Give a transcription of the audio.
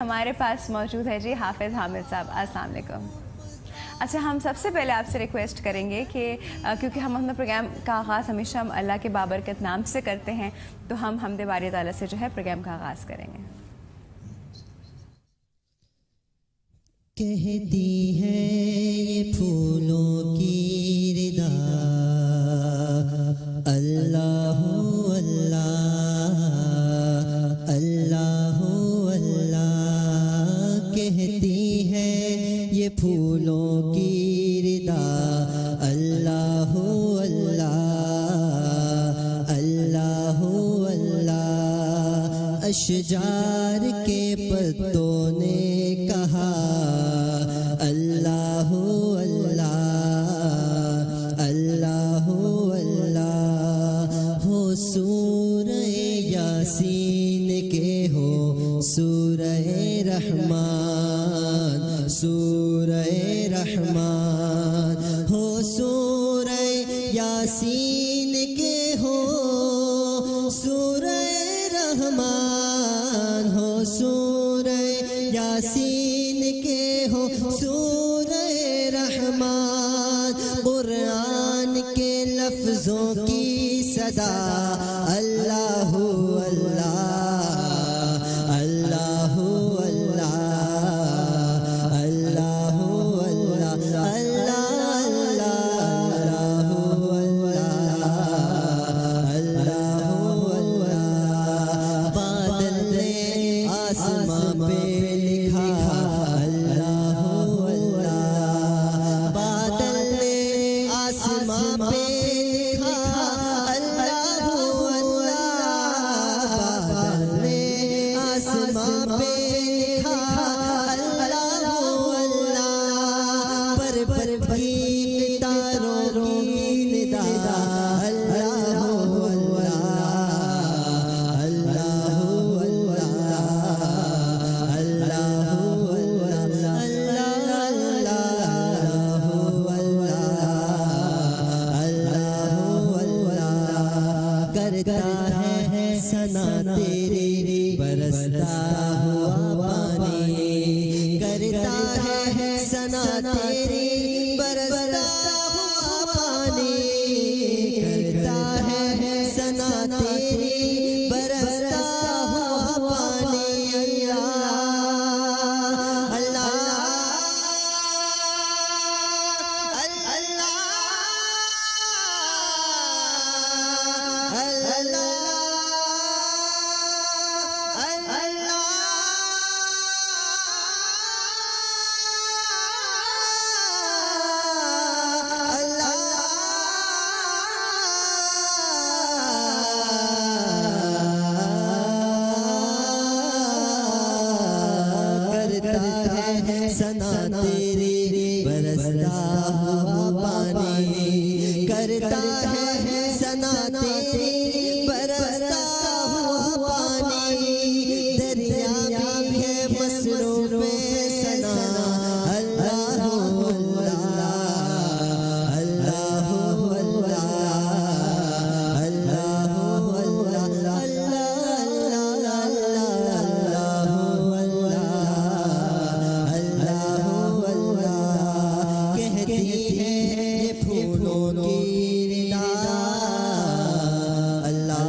ہمارے پاس موجود ہے جی حافظ حامد صاحب. السلام علیکم. اچھا، ہم سب سے پہلے آپ سے ریکویسٹ کریں گے کہ کیونکہ ہم اپنا پروگرام کا آغاز ہمیشہ ہم اللہ کے بابرکت نام سے کرتے ہیں، تو ہم حمد باری تعالیٰ سے جو ہے پروگرام کا آغاز کریں گے. کہتی ہے یہ پھولوں کی ردا اللہ اللہ اللہ اللہ، کہتی ہے یہ پھولوں کی ردا اللہ اللہ اللہ اللہ. اشجار کے پتوں نے کہا اللہ اللہ اللہ اللہ. ہو سورہ یاسین کے ہو سورہ رحمان سورہ رحمان. ہو سورہ یاسین کے ہو سورہ رحمان. ہو سورہ یاسین کے ہو سورہ رحمان. قرآن کے لفظوں کی صدا اللہ اللہ اللہ اللہ اللہ اللہ اللہ اللہ اللہ. بادل نے آسمان پہ لکھا اللہ اللہ. بادل نے آسمان پہ لکھا اللہ اللہ. بادل نے آسمان پہ لکھا اللہ اللہ. پر پر کی تاروں کی ندا اللہ اللہ اللہ اللہ. کرتا ہے ثنا تیری برستا ہوا پانی. کرتا ہے ثنا تیری برستا ہوا پانی. کرتا ہے ثنا تیری برستا ہوا پانی. اللہ اللہ ثنا تیری برستا ہوا پانی. کرتا ہے ثنا تیری برستا ہوا پانی. دریا بھی ہے مصروف ثنا اللہ اللہ اللہ اللہ اللہ. کہتی ہے یہ پھولوں کی ردا اللہ